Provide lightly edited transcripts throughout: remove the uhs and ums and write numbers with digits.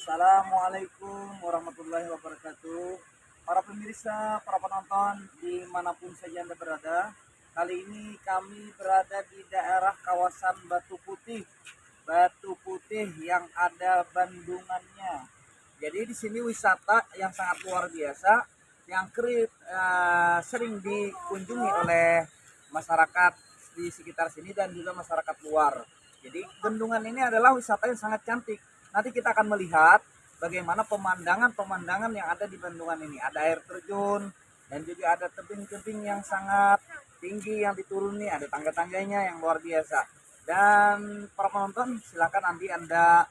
Assalamualaikum warahmatullahi wabarakatuh. Para pemirsa, para penonton dimanapun saja Anda berada. Kali ini kami berada di daerah kawasan Batu Putih. Batu Putih yang ada bendungannya. Jadi di sini wisata yang sangat luar biasa yang sering dikunjungi oleh masyarakat di sekitar sini dan juga masyarakat luar. Jadi bendungan ini adalah wisata yang sangat cantik. Nanti kita akan melihat bagaimana pemandangan-pemandangan yang ada di bendungan ini. Ada air terjun dan juga ada tebing-tebing yang sangat tinggi yang dituruni, ada tangga-tangganya yang luar biasa. Dan para penonton, silakan nanti Anda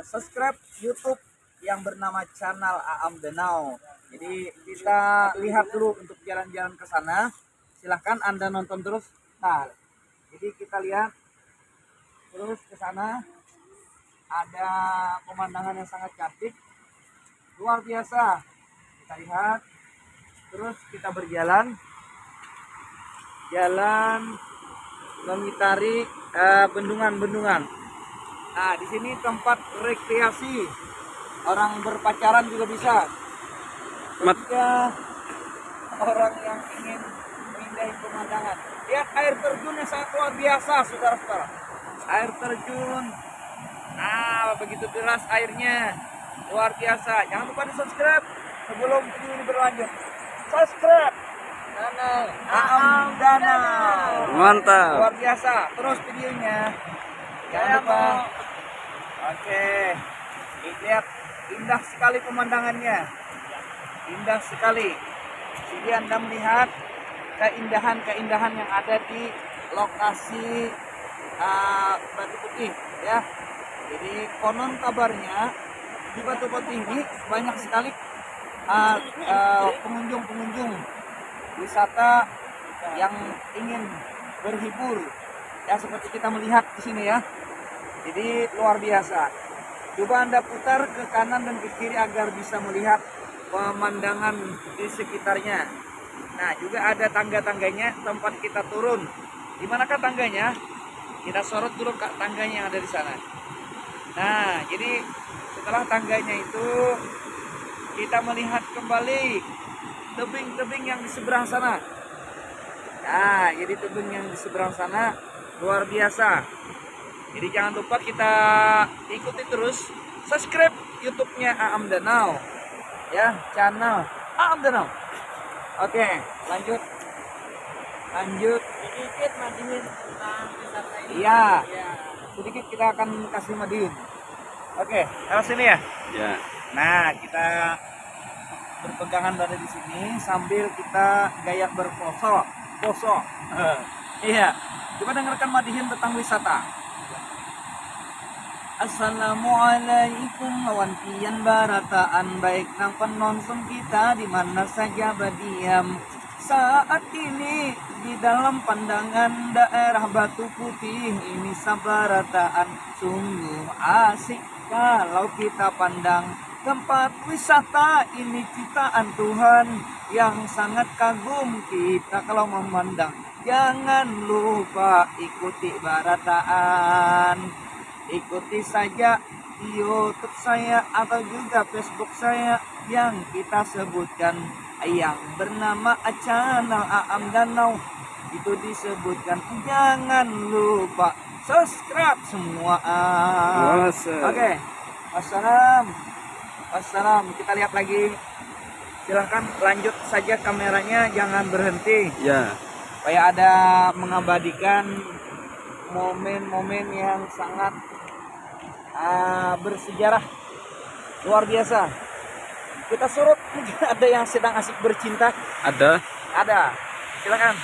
subscribe YouTube yang bernama channel Aam Danau. Jadi kita lihat dulu untuk jalan-jalan ke sana. Silahkan Anda nonton terus. Nah, jadi kita lihat terus ke sana. Ada pemandangan yang sangat cantik, luar biasa. Kita lihat, terus kita berjalan, mengitari bendungan-bendungan. Nah, di sini tempat rekreasi, orang berpacaran juga bisa. Jika orang yang ingin mengindahi pemandangan, lihat air terjun yang sangat luar biasa, saudara-saudara. Air terjun. Nah, begitu deras airnya, luar biasa. Jangan lupa di subscribe sebelum video ini berlanjut. Subscribe channel Aam Danau. Mantap. Luar biasa. Terus videonya. Jangan lupa. Oke. Lihat, indah sekali pemandangannya. Indah sekali. Jadi Anda melihat keindahan-keindahan yang ada di lokasi Batu Putih, ya. Jadi konon kabarnya di Batu Putih ini banyak sekali pengunjung wisata yang ingin berhibur, ya seperti kita melihat di sini ya. Jadi luar biasa. Coba Anda putar ke kanan dan ke kiri agar bisa melihat pemandangan di sekitarnya. Nah, juga ada tangga-tangganya tempat kita turun. Di manakah tangganya? Kita sorot dulu ke tangganya yang ada di sana. Nah, jadi setelah tangganya itu kita melihat kembali tebing-tebing yang di seberang sana. Nah, jadi tebing yang di seberang sana luar biasa. Jadi jangan lupa kita ikuti terus, subscribe YouTube-nya Aam Danau, ya, channel Aam Danau. Oke, lanjut. Sedikit madihin tentang wisata ini. Iya. Ya. Sedikit kita akan kasih Madiun. Oke, lewat sini ya. Ya. Nah, kita berpegangan berada di sini sambil kita gaya berfoto. Iya. Coba dengarkan Madihin tentang wisata. Assalamualaikum lawan pian barataan, baik nang penonton kita di mana saja berdiam. Saat ini di dalam pandangan daerah Batu Putih ini sabarataan, sungguh asik kalau kita pandang tempat wisata ini, ciptaan Tuhan yang sangat kagum kita kalau memandang. Jangan lupa ikuti barataan, ikuti saja di YouTube saya atau juga Facebook saya yang kita sebutkan yang bernama channel Aam Danau. Itu disebutkan, jangan lupa subscribe semua. Oke. Wassalam. Kita lihat lagi. Silahkan lanjut saja kameranya, jangan berhenti. Ya. Supaya ada mengabadikan momen-momen yang sangat bersejarah, luar biasa. Kita surut, mungkin ada yang sedang asik bercinta. Ada. Silakan.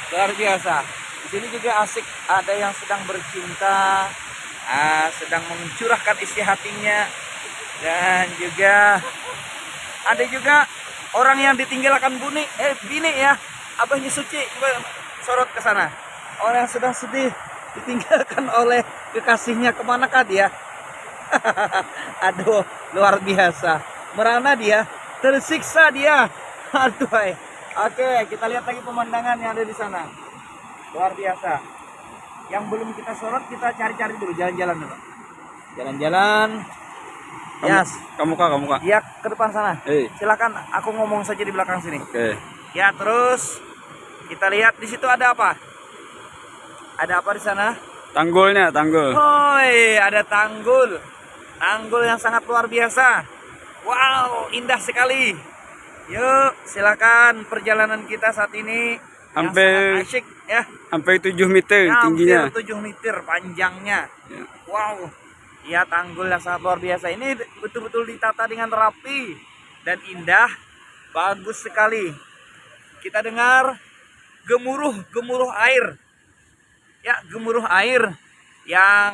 Luar biasa. Di sini juga asik, ada yang sedang bercinta, sedang mencurahkan isi hatinya, dan juga ada juga orang yang ditinggalkan bini ya, abahnya Suci. Coba sorot ke sana. Orang yang sedang sedih ditinggalkan oleh kekasihnya, kemanakah dia? Aduh, luar biasa. Merana dia, tersiksa dia. Aduh. Oke, kita lihat lagi pemandangan yang ada di sana. Luar biasa. Yang belum kita sorot, kita cari-cari dulu, jalan-jalan dulu. Jalan-jalan. Yes. Kamu kak. Ya, ke depan sana. Eh, Silakan, aku ngomong saja di belakang sini. oke. Ya, terus kita lihat di situ ada apa? Ada apa di sana? Tanggulnya, tanggul. Hoi, ada tanggul. Tanggul yang sangat luar biasa. Wow, indah sekali. Yuk, silakan perjalanan kita saat ini yang Hampir- sangat asyik ya. Hampir 7 meter Ya, tingginya. hampir 7 meter panjangnya. Ya. Wow. Ya, tanggul yang sangat luar biasa. Ini betul-betul ditata dengan rapi dan indah. Bagus sekali. Kita dengar gemuruh air. Ya, gemuruh air yang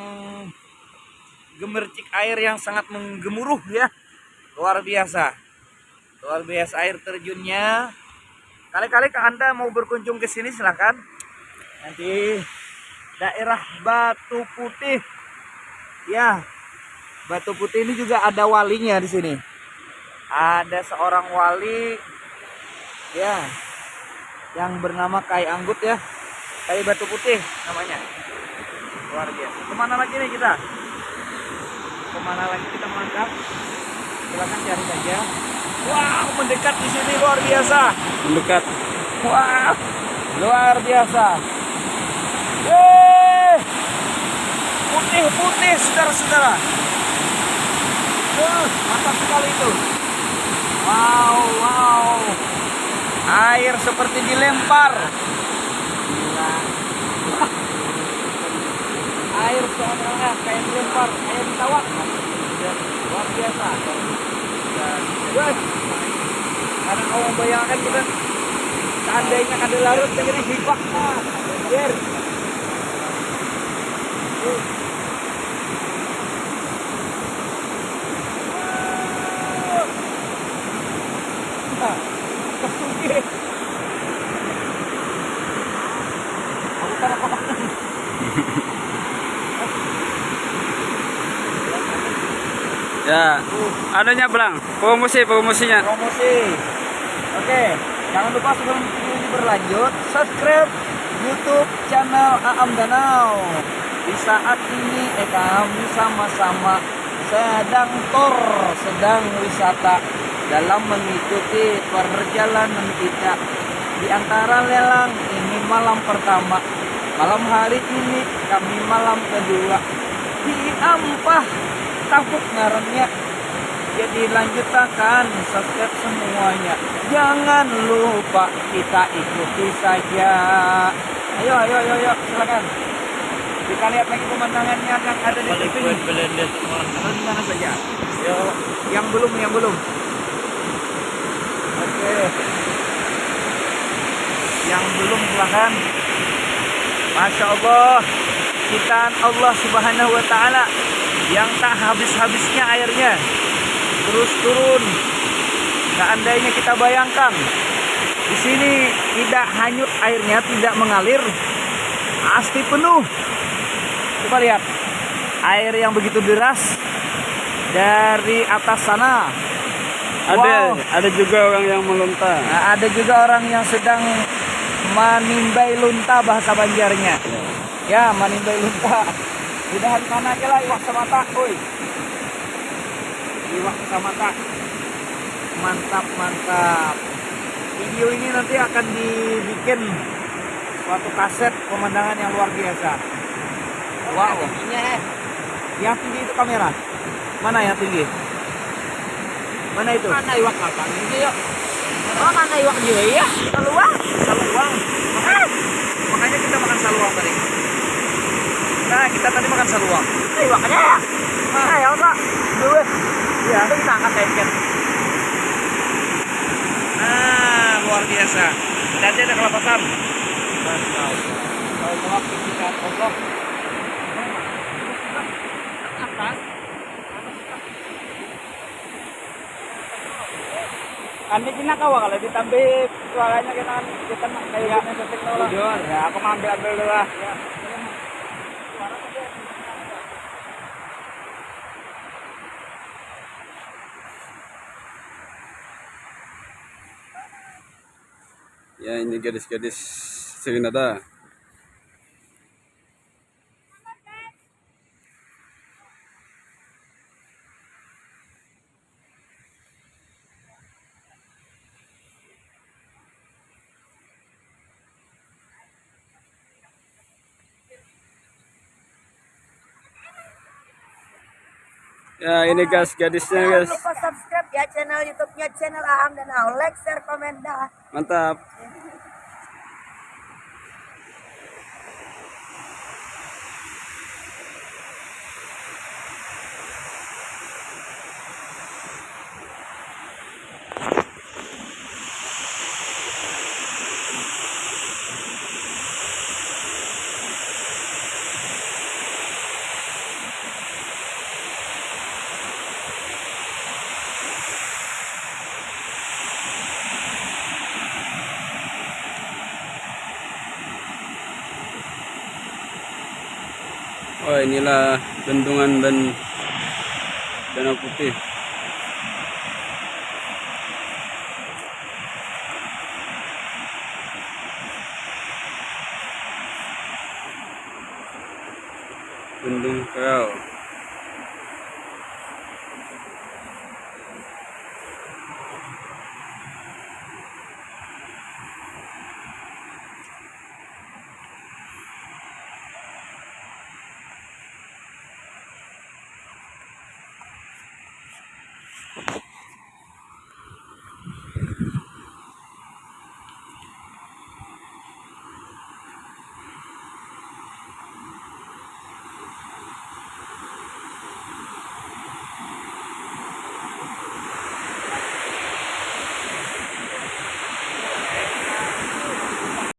gemercik air yang sangat menggemuruh ya. Luar biasa. Luar biasa air terjunnya. Kali-kali Anda mau berkunjung ke sini silakan. Nanti daerah Batu Putih. Ya. Batu Putih ini juga ada walinya di sini. Ada seorang wali ya yang bernama Kai Anggut ya. Kai Batu Putih namanya. Luar biasa. Kemana lagi nih kita? Kemana lagi kita melangkah? Silakan cari saja. Wow, mendekat di sini luar biasa. Mendekat. Wah, luar biasa. Yeay, putih-putih, saudara-saudara. Mantap sekali itu. Wow. Air seperti dilempar. Gila. Air seolah-olah kayak dilempar, kayak ditawar. Luar biasa. Wah, kadang kau membayangkan kita seandainya kada larut negeri hibak mah. Biar. Aku kan apa? Ya. Adanya Bang, promosinya. Promosi. Oke, jangan lupa sebelum ini berlanjut, subscribe YouTube channel Aam Danau. Di saat ini kami sama-sama sedang wisata dalam mengikuti perjalanan kita. Di antara lelang ini malam pertama, malam hari ini kami malam kedua. Di Ampah Tapuk ngarannya. Jadi lanjutkan, subscribe semuanya. Jangan lupa kita ikuti saja. Ayo, silakan. Kita lihat lagi pemandangannya yang ada di sini. Di mana saja? Yo, yang belum. Oke. Yang belum silakan. Masya Allah, ciptaan Allah Subhanahu Wa Taala yang tak habis-habisnya airnya. Terus turun. Seandainya kita bayangkan di sini tidak hanyut airnya, tidak mengalir, pasti penuh. Coba lihat air yang begitu deras dari atas sana. Ada juga orang yang melunta. Nah, ada juga orang yang sedang menimbai lunta bahasa Banjarnya. Ya, menimbai lunta. Udah di mana aja lah, iwak samata, oi. Iwak samata. Mantap. Video ini nanti akan dibikin suatu kaset pemandangan yang luar biasa. Wow. Yang tinggi itu kamera. Mana yang tinggi? Mana itu? Mana iwak kapan ini yuk? Oh, mana iwak dia ya? Saluang. Makanya kita makan saluang tadi. Nah, kita tadi makan saluang. Iwaknya ya? Ayo kak. Dua. Ya. Itu kita angkat teket. Nah, luar biasa. Tadi ada kelapa sawit. Kalau waktu kita Allah. Atas. Andi kena kawa kalau ditambah suaranya kita kayak gini setik nolak. Ya, aku mau ambil dulu lah. Ya. Ya, ini gadis-gadis Serinada. Ya ini guys, gadisnya Jangan guys. lupa subscribe ya channel YouTube-nya channel Aham dan Au. Like, share, komen dah. Mantap. Oh inilah bendungan dan Danau Putih. Bendung Keral.